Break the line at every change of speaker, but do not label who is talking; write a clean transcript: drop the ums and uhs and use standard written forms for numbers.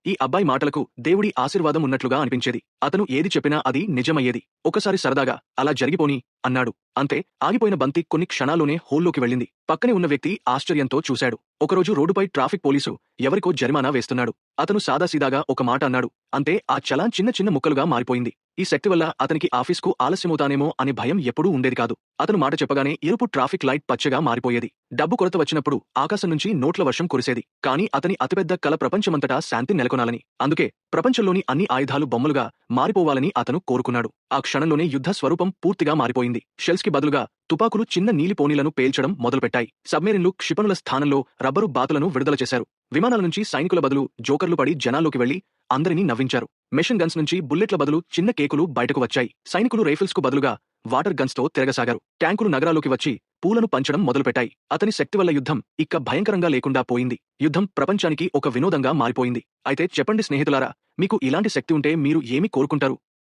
ఈ అబ్బాయి మాటలకు దేవుడి ఆశీర్వాదం ఉన్నట్లుగా అనిపించేది. అతను ఏది చెప్పినా అది నిజమయ్యేది. ఒకసారి సరదాగా అలా జరిగిపోనీ అన్నాడు. అంతే, ఆగిపోయిన బంతి కొన్ని క్షణాల్లోనే హోల్లోకి వెళ్ళింది. పక్కనే ఉన్న వ్యక్తి ఆశ్చర్యంతో చూశాడు. ఒకరోజు రోడ్డుపై ట్రాఫిక్ పోలీసు ఎవరికో జరిమానా వేస్తున్నాడు. అతను సాదాసీదాగా ఒక మాట అన్నాడు. అంతే, ఆ చలాన్ చిన్న చిన్న ముక్కలుగా మారిపోయింది. ఈ శక్తి వల్ల అతనికి ఆఫీస్కు ఆలస్యమవుతానేమో అనే భయం ఎప్పుడూ ఉండేది కాదు. అతను మాట చెప్పగానే ఎరుపు ట్రాఫిక్ లైట్ పచ్చగా మారిపోయేది. డబ్బు కొరత వచ్చినప్పుడు ఆకాశం నుంచి నోట్ల వర్షం కురిసేది. కానీ అతని అతిపెద్ద కల ప్రపంచమంతటా శాంతి నెలకొనాలని. అందుకే ప్రపంచంలోని అన్ని ఆయుధాలు బొమ్మలుగా మారిపోవాలని అతను కోరుకున్నాడు. ఆ క్షణంలోనే యుద్ధ స్వరూపం పూర్తిగా మారిపోయింది. షెల్స్ కి బదులుగా తుపాకులు చిన్న నీలి పోనీలను పేల్చడం మొదలుపెట్టాయి. సబ్మెరిన్లు క్షిపణుల స్థానంలో రబ్బరు బాతులను విడుదల చేశారు. విమానాల నుంచి సైనికుల బదులు జోకర్లు పడి జనాల్లోకి వెళ్లి అందరినీ నవ్వించారు. మెషిన్ గన్స్ నుంచి బుల్లెట్ల బదులు చిన్న కేకులు బయటకు వచ్చాయి. సైనికులు రైఫిల్స్ కు బదులుగా వాటర్ గన్స్ తో తిరగసాగారు. ట్యాంకులు నగరాల్లోకి వచ్చి పూలను పంచడం మొదలుపెట్టాయి. అతని శక్తి వల్ల యుద్ధం ఇక భయంకరంగా లేకుండా పోయింది. యుద్ధం ప్రపంచానికి ఒక వినోదంగా మారిపోయింది. అయితే చెప్పండి స్నేహితులారా, మీకు ఇలాంటి శక్తి ఉంటే మీరు ఏమి కోరుకుంటారు?